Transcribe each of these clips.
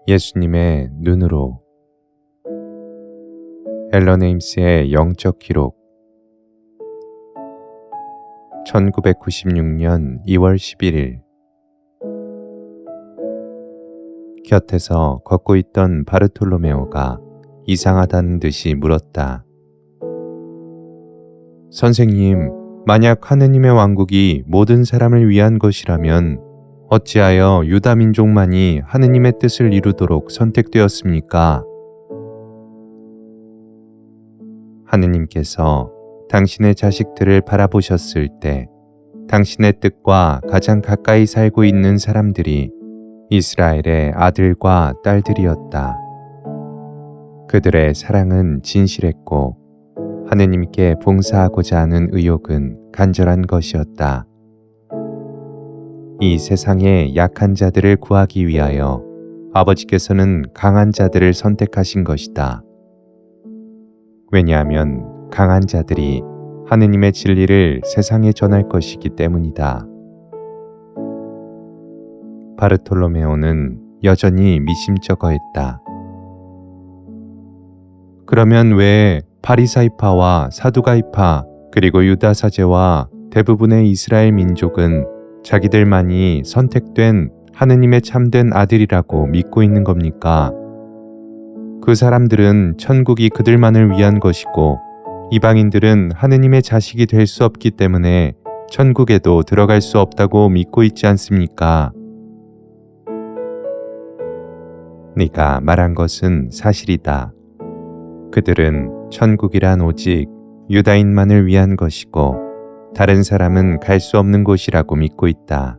예수님의 눈으로. 앨런 에임스의 영적 기록. 1996년 2월 11일. 곁에서 걷고 있던 바르톨로메오가 이상하다는 듯이 물었다. 선생님, 만약 하느님의 왕국이 모든 사람을 위한 것이라면 어찌하여 유다 민족만이 하느님의 뜻을 이루도록 선택되었습니까? 하느님께서 당신의 자식들을 바라보셨을 때 당신의 뜻과 가장 가까이 살고 있는 사람들이 이스라엘의 아들과 딸들이었다. 그들의 사랑은 진실했고 하느님께 봉사하고자 하는 의욕은 간절한 것이었다. 이 세상의 약한 자들을 구하기 위하여 아버지께서는 강한 자들을 선택하신 것이다. 왜냐하면 강한 자들이 하느님의 진리를 세상에 전할 것이기 때문이다. 바르톨로메오는 여전히 미심쩍어했다. 그러면 왜 바리사이파와 사두가이파 그리고 유다 사제와 대부분의 이스라엘 민족은 자기들만이 선택된 하느님의 참된 아들이라고 믿고 있는 겁니까? 그 사람들은 천국이 그들만을 위한 것이고 이방인들은 하느님의 자식이 될 수 없기 때문에 천국에도 들어갈 수 없다고 믿고 있지 않습니까? 네가 말한 것은 사실이다. 그들은 천국이란 오직 유다인만을 위한 것이고 다른 사람은 갈 수 없는 곳이라고 믿고 있다.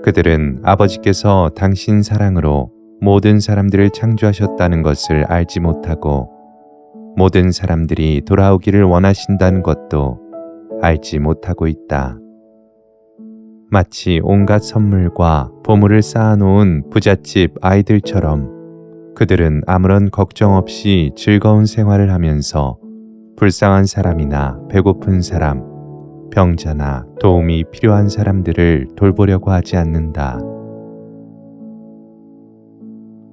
그들은 아버지께서 당신 사랑으로 모든 사람들을 창조하셨다는 것을 알지 못하고 모든 사람들이 돌아오기를 원하신다는 것도 알지 못하고 있다. 마치 온갖 선물과 보물을 쌓아놓은 부잣집 아이들처럼 그들은 아무런 걱정 없이 즐거운 생활을 하면서 불쌍한 사람이나 배고픈 사람, 병자나 도움이 필요한 사람들을 돌보려고 하지 않는다.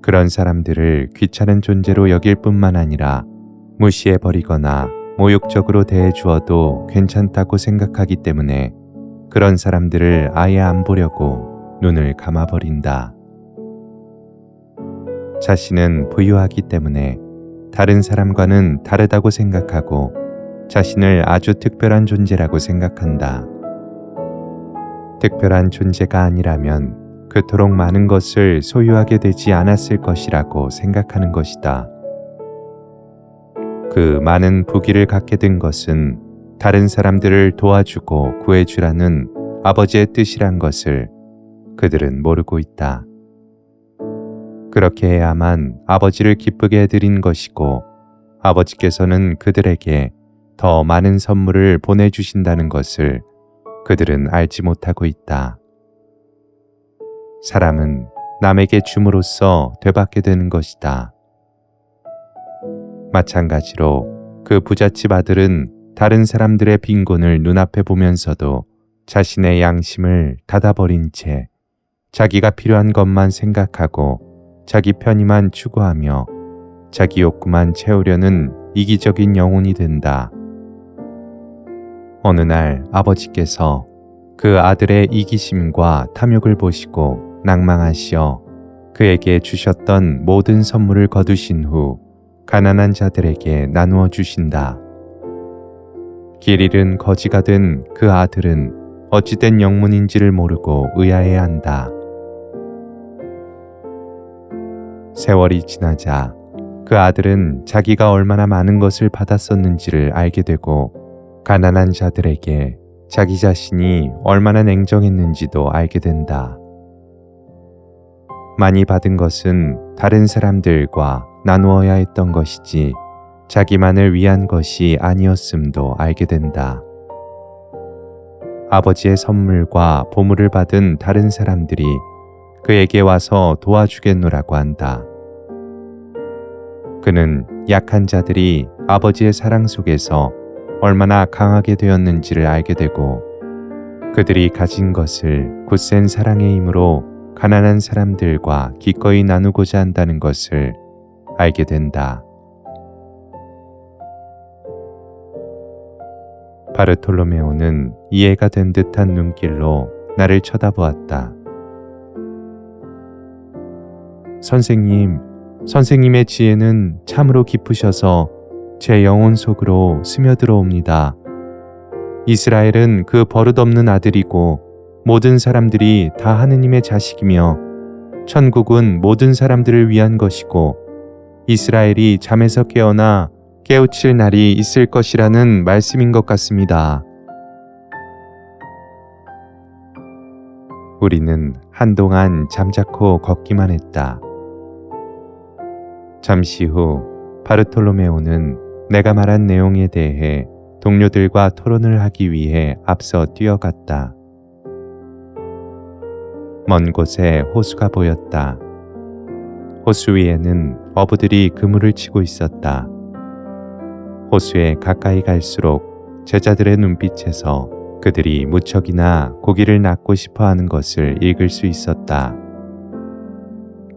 그런 사람들을 귀찮은 존재로 여길 뿐만 아니라 무시해버리거나 모욕적으로 대해주어도 괜찮다고 생각하기 때문에 그런 사람들을 아예 안 보려고 눈을 감아버린다. 자신은 부유하기 때문에 다른 사람과는 다르다고 생각하고 자신을 아주 특별한 존재라고 생각한다. 특별한 존재가 아니라면 그토록 많은 것을 소유하게 되지 않았을 것이라고 생각하는 것이다. 그 많은 부귀를 갖게 된 것은 다른 사람들을 도와주고 구해주라는 아버지의 뜻이란 것을 그들은 모르고 있다. 그렇게 해야만 아버지를 기쁘게 해드린 것이고 아버지께서는 그들에게 더 많은 선물을 보내주신다는 것을 그들은 알지 못하고 있다. 사람은 남에게 줌으로써 되받게 되는 것이다. 마찬가지로 그 부잣집 아들은 다른 사람들의 빈곤을 눈앞에 보면서도 자신의 양심을 닫아버린 채 자기가 필요한 것만 생각하고 자기 편의만 추구하며 자기 욕구만 채우려는 이기적인 영혼이 된다. 어느 날 아버지께서 그 아들의 이기심과 탐욕을 보시고 낭망하시어 그에게 주셨던 모든 선물을 거두신 후 가난한 자들에게 나누어 주신다. 길 잃은 거지가 된 그 아들은 어찌된 영문인지를 모르고 의아해한다. 세월이 지나자 그 아들은 자기가 얼마나 많은 것을 받았었는지를 알게 되고 가난한 자들에게 자기 자신이 얼마나 냉정했는지도 알게 된다. 많이 받은 것은 다른 사람들과 나누어야 했던 것이지 자기만을 위한 것이 아니었음도 알게 된다. 아버지의 선물과 보물을 받은 다른 사람들이 그에게 와서 도와주겠노라고 한다. 그는 약한 자들이 아버지의 사랑 속에서 얼마나 강하게 되었는지를 알게 되고 그들이 가진 것을 굳센 사랑의 힘으로 가난한 사람들과 기꺼이 나누고자 한다는 것을 알게 된다. 바르톨로메오는 이해가 된 듯한 눈길로 나를 쳐다보았다. 선생님, 선생님의 지혜는 참으로 깊으셔서 제 영혼 속으로 스며들어옵니다. 이스라엘은 그 버릇없는 아들이고 모든 사람들이 다 하느님의 자식이며 천국은 모든 사람들을 위한 것이고 이스라엘이 잠에서 깨어나 깨우칠 날이 있을 것이라는 말씀인 것 같습니다. 우리는 한동안 잠자코 걷기만 했다. 잠시 후 바르톨로메오는 내가 말한 내용에 대해 동료들과 토론을 하기 위해 앞서 뛰어갔다. 먼 곳에 호수가 보였다. 호수 위에는 어부들이 그물을 치고 있었다. 호수에 가까이 갈수록 제자들의 눈빛에서 그들이 무척이나 고기를 낚고 싶어 하는 것을 읽을 수 있었다.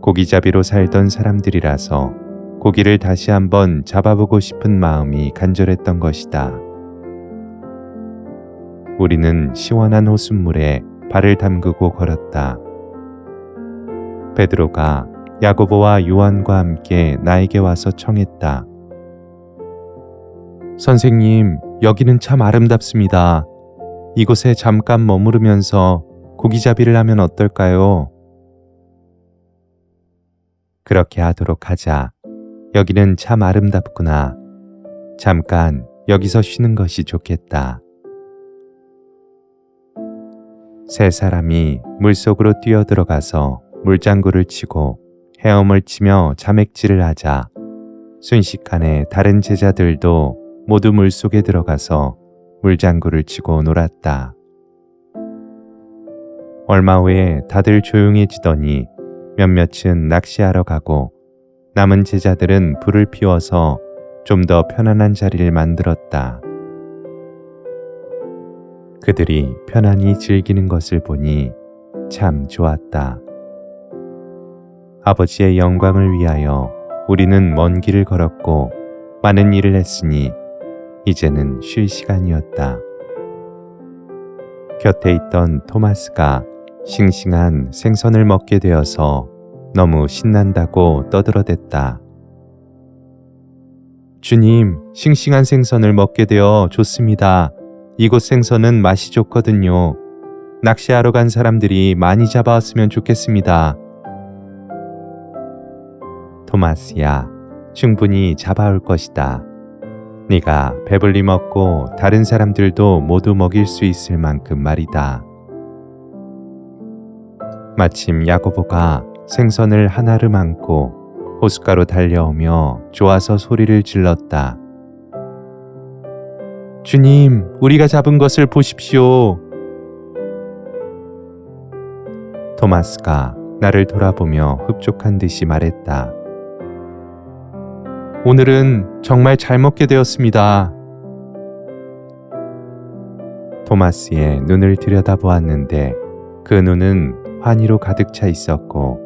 고기잡이로 살던 사람들이라서 고기를 다시 한번 잡아보고 싶은 마음이 간절했던 것이다. 우리는 시원한 호숫물에 발을 담그고 걸었다. 베드로가 야고보와 요한과 함께 나에게 와서 청했다. 선생님, 여기는 참 아름답습니다. 이곳에 잠깐 머무르면서 고기잡이를 하면 어떨까요? 그렇게 하도록 하자. 여기는 참 아름답구나. 잠깐 여기서 쉬는 것이 좋겠다. 세 사람이 물속으로 뛰어들어가서 물장구를 치고 헤엄을 치며 자맥질을 하자 순식간에 다른 제자들도 모두 물속에 들어가서 물장구를 치고 놀았다. 얼마 후에 다들 조용해지더니 몇몇은 낚시하러 가고 남은 제자들은 불을 피워서 좀 더 편안한 자리를 만들었다. 그들이 편안히 즐기는 것을 보니 참 좋았다. 아버지의 영광을 위하여 우리는 먼 길을 걸었고 많은 일을 했으니 이제는 쉴 시간이었다. 곁에 있던 토마스가 싱싱한 생선을 먹게 되어서 너무 신난다고 떠들어댔다. 주님, 싱싱한 생선을 먹게 되어 좋습니다. 이곳 생선은 맛이 좋거든요. 낚시하러 간 사람들이 많이 잡아왔으면 좋겠습니다. 토마스야, 충분히 잡아올 것이다. 네가 배불리 먹고 다른 사람들도 모두 먹일 수 있을 만큼 말이다. 마침 야고보가 생선을 하나를 안고 호숫가로 달려오며 좋아서 소리를 질렀다. 주님, 우리가 잡은 것을 보십시오. 토마스가 나를 돌아보며 흡족한 듯이 말했다. 오늘은 정말 잘 먹게 되었습니다. 토마스의 눈을 들여다보았는데 그 눈은 환희로 가득 차 있었고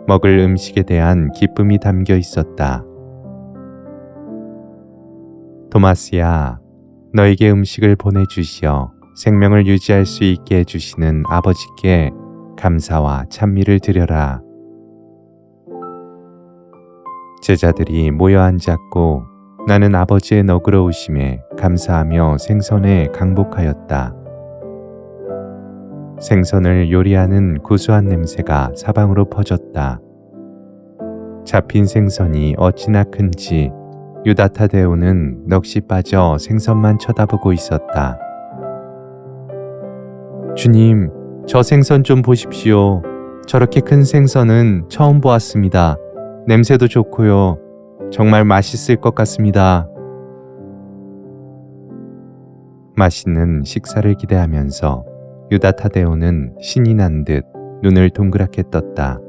먹을 음식에 대한 기쁨이 담겨 있었다. 토마스야, 너에게 음식을 보내주시어 생명을 유지할 수 있게 해주시는 아버지께 감사와 찬미를 드려라. 제자들이 모여 앉았고 나는 아버지의 너그러우심에 감사하며 생선에 강복하였다. 생선을 요리하는 구수한 냄새가 사방으로 퍼졌다. 잡힌 생선이 어찌나 큰지 유다 타데오는 넋이 빠져 생선만 쳐다보고 있었다. 주님, 저 생선 좀 보십시오. 저렇게 큰 생선은 처음 보았습니다. 냄새도 좋고요. 정말 맛있을 것 같습니다. 맛있는 식사를 기대하면서 유다 타데오는 신이 난 듯 눈을 동그랗게 떴다.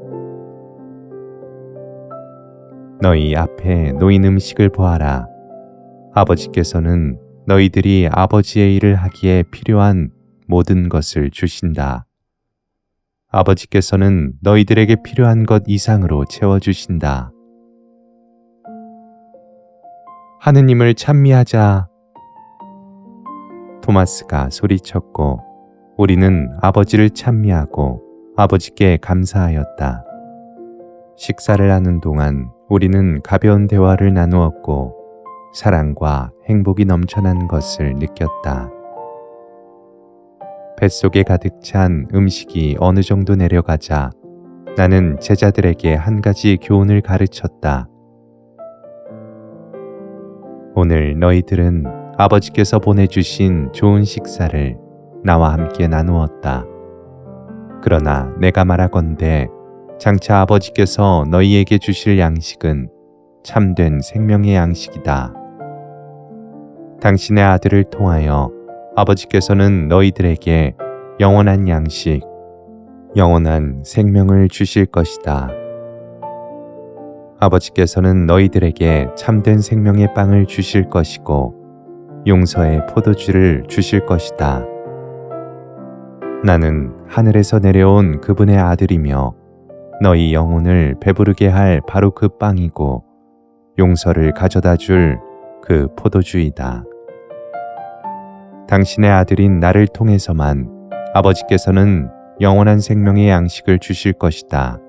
너희 앞에 놓인 음식을 보아라. 아버지께서는 너희들이 아버지의 일을 하기에 필요한 모든 것을 주신다. 아버지께서는 너희들에게 필요한 것 이상으로 채워주신다. 하느님을 찬미하자. 토마스가 소리쳤고 우리는 아버지를 찬미하고 아버지께 감사하였다. 식사를 하는 동안 우리는 가벼운 대화를 나누었고 사랑과 행복이 넘쳐난 것을 느꼈다. 뱃속에 가득 찬 음식이 어느 정도 내려가자 나는 제자들에게 한 가지 교훈을 가르쳤다. 오늘 너희들은 아버지께서 보내주신 좋은 식사를 나와 함께 나누었다. 그러나 내가 말하건대 장차 아버지께서 너희에게 주실 양식은 참된 생명의 양식이다. 당신의 아들을 통하여 아버지께서는 너희들에게 영원한 양식, 영원한 생명을 주실 것이다. 아버지께서는 너희들에게 참된 생명의 빵을 주실 것이고 용서의 포도주를 주실 것이다. 나는 하늘에서 내려온 그분의 아들이며 너희 영혼을 배부르게 할 바로 그 빵이고 용서를 가져다 줄 그 포도주이다. 당신의 아들인 나를 통해서만 아버지께서는 영원한 생명의 양식을 주실 것이다.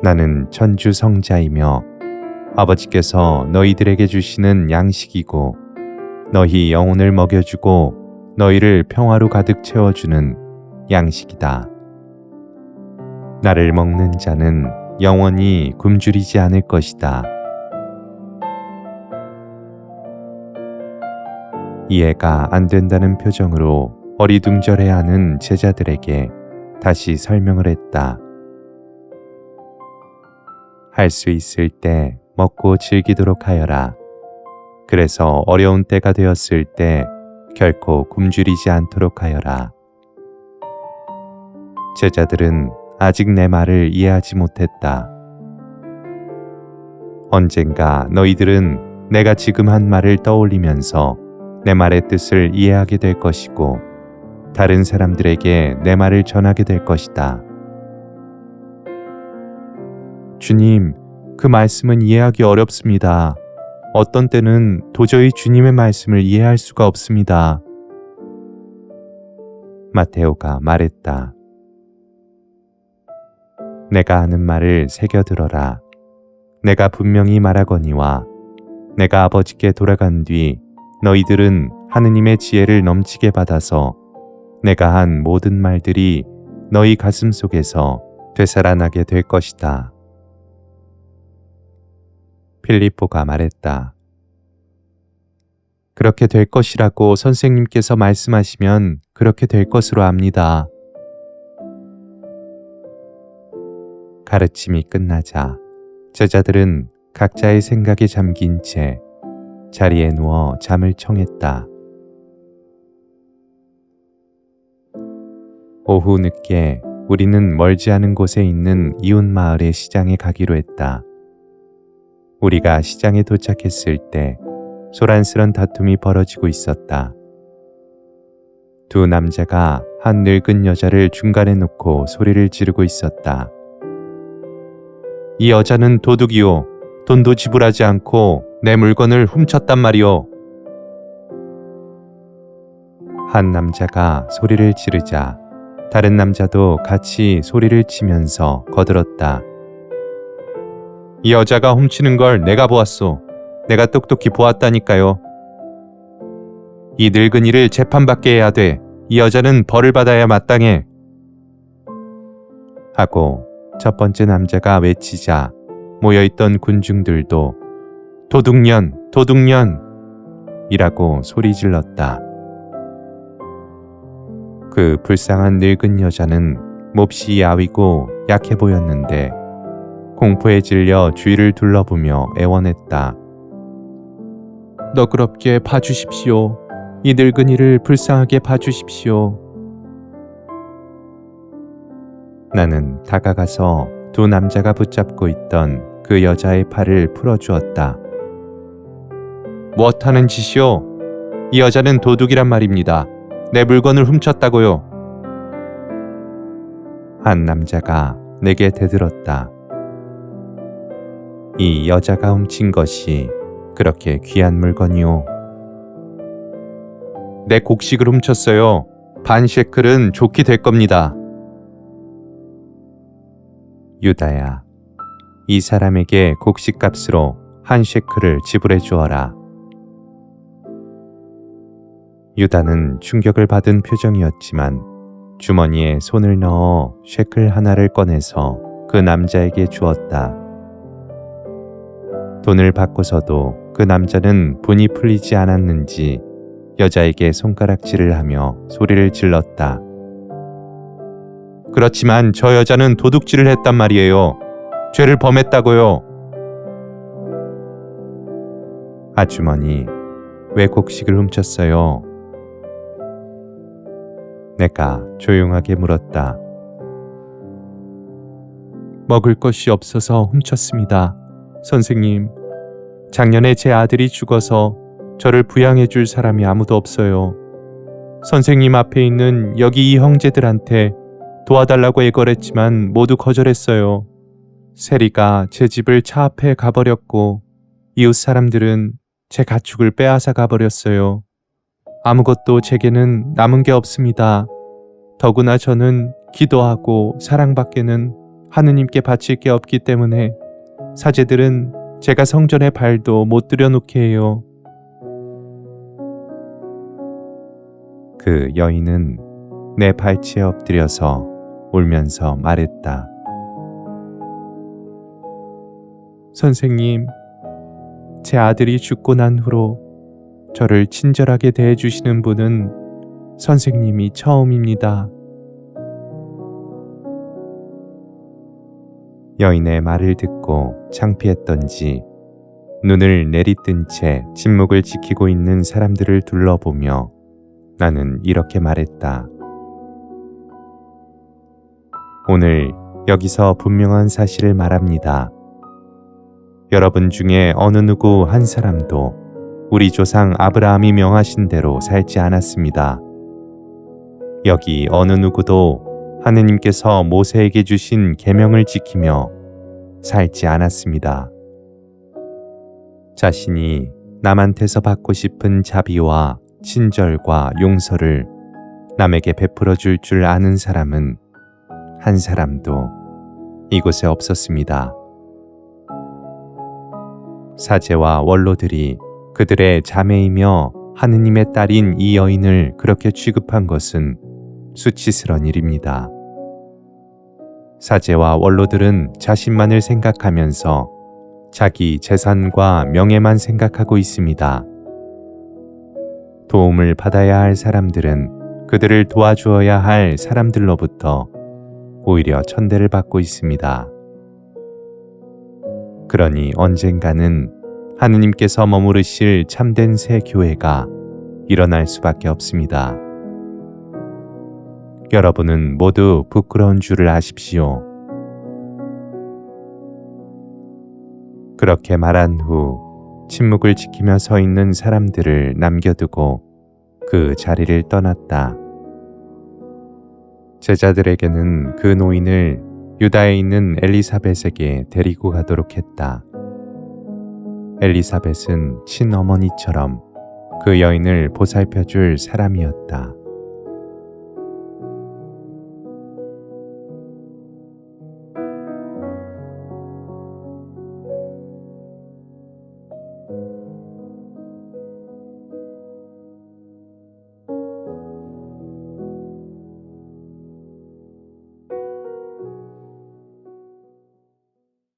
나는 천주 성자이며 아버지께서 너희들에게 주시는 양식이고 너희 영혼을 먹여주고 너희를 평화로 가득 채워주는 양식이다. 나를 먹는 자는 영원히 굶주리지 않을 것이다. 이해가 안 된다는 표정으로 어리둥절해하는 제자들에게 다시 설명을 했다. 할 수 있을 때 먹고 즐기도록 하여라. 그래서 어려운 때가 되었을 때 결코 굶주리지 않도록 하여라. 제자들은 아직 내 말을 이해하지 못했다. 언젠가 너희들은 내가 지금 한 말을 떠올리면서 내 말의 뜻을 이해하게 될 것이고 다른 사람들에게 내 말을 전하게 될 것이다. 주님, 그 말씀은 이해하기 어렵습니다. 어떤 때는 도저히 주님의 말씀을 이해할 수가 없습니다. 마테오가 말했다. 내가 하는 말을 새겨들어라. 내가 분명히 말하거니와 내가 아버지께 돌아간 뒤 너희들은 하느님의 지혜를 넘치게 받아서 내가 한 모든 말들이 너희 가슴 속에서 되살아나게 될 것이다. 필리포가 말했다. 그렇게 될 것이라고 선생님께서 말씀하시면 그렇게 될 것으로 압니다. 가르침이 끝나자 제자들은 각자의 생각에 잠긴 채 자리에 누워 잠을 청했다. 오후 늦게 우리는 멀지 않은 곳에 있는 이웃 마을의 시장에 가기로 했다. 우리가 시장에 도착했을 때 소란스런 다툼이 벌어지고 있었다. 두 남자가 한 늙은 여자를 중간에 놓고 소리를 지르고 있었다. 이 여자는 도둑이요. 돈도 지불하지 않고 내 물건을 훔쳤단 말이오. 한 남자가 소리를 지르자 다른 남자도 같이 소리를 치면서 거들었다. 이 여자가 훔치는 걸 내가 보았소. 내가 똑똑히 보았다니까요. 이 늙은이를 재판받게 해야 돼. 이 여자는 벌을 받아야 마땅해. 하고 첫 번째 남자가 외치자 모여있던 군중들도 도둑년, 도둑년 이라고 소리 질렀다. 그 불쌍한 늙은 여자는 몹시 야위고 약해 보였는데 공포에 질려 주위를 둘러보며 애원했다. 너그럽게 봐주십시오. 이 늙은이를 불쌍하게 봐주십시오. 나는 다가가서 두 남자가 붙잡고 있던 그 여자의 팔을 풀어주었다. 무엇하는 짓이오? 이 여자는 도둑이란 말입니다. 내 물건을 훔쳤다고요. 한 남자가 내게 대들었다. 이 여자가 훔친 것이 그렇게 귀한 물건이오. 내 곡식을 훔쳤어요. 반 셰클은 좋게 될 겁니다. 유다야, 이 사람에게 곡식값으로 한 셰클을 지불해 주어라. 유다는 충격을 받은 표정이었지만 주머니에 손을 넣어 셰클 하나를 꺼내서 그 남자에게 주었다. 돈을 받고서도 그 남자는 분이 풀리지 않았는지 여자에게 손가락질을 하며 소리를 질렀다. 그렇지만 저 여자는 도둑질을 했단 말이에요. 죄를 범했다고요. 아주머니, 왜 곡식을 훔쳤어요? 내가 조용하게 물었다. 먹을 것이 없어서 훔쳤습니다. 선생님, 작년에 제 아들이 죽어서 저를 부양해 줄 사람이 아무도 없어요. 선생님 앞에 있는 여기 이 형제들한테 도와달라고 애걸했지만 모두 거절했어요. 세리가 제 집을 차 앞에 가버렸고 이웃 사람들은 제 가축을 빼앗아 가버렸어요. 아무것도 제게는 남은 게 없습니다. 더구나 저는 기도하고 사랑밖에는 하느님께 바칠 게 없기 때문에 사제들은 제가 성전에 발도 못 들여놓게 해요. 그 여인은 내 발치에 엎드려서 울면서 말했다. 선생님, 제 아들이 죽고 난 후로 저를 친절하게 대해주시는 분은 선생님이 처음입니다. 여인의 말을 듣고 창피했던지 눈을 내리뜬 채 침묵을 지키고 있는 사람들을 둘러보며 나는 이렇게 말했다. 오늘 여기서 분명한 사실을 말합니다. 여러분 중에 어느 누구 한 사람도 우리 조상 아브라함이 명하신 대로 살지 않았습니다. 여기 어느 누구도 하느님께서 모세에게 주신 계명을 지키며 살지 않았습니다. 자신이 남한테서 받고 싶은 자비와 친절과 용서를 남에게 베풀어 줄 줄 아는 사람은 한 사람도 이곳에 없었습니다. 사제와 원로들이 그들의 자매이며 하느님의 딸인 이 여인을 그렇게 취급한 것은 수치스러운 일입니다. 사제와 원로들은 자신만을 생각하면서 자기 재산과 명예만 생각하고 있습니다. 도움을 받아야 할 사람들은 그들을 도와주어야 할 사람들로부터 오히려 천대를 받고 있습니다. 그러니 언젠가는 하느님께서 머무르실 참된 새 교회가 일어날 수밖에 없습니다. 여러분은 모두 부끄러운 줄을 아십시오. 그렇게 말한 후 침묵을 지키며 서 있는 사람들을 남겨두고 그 자리를 떠났다. 제자들에게는 그 노인을 유다에 있는 엘리사벳에게 데리고 가도록 했다. 엘리사벳은 친어머니처럼 그 여인을 보살펴 줄 사람이었다.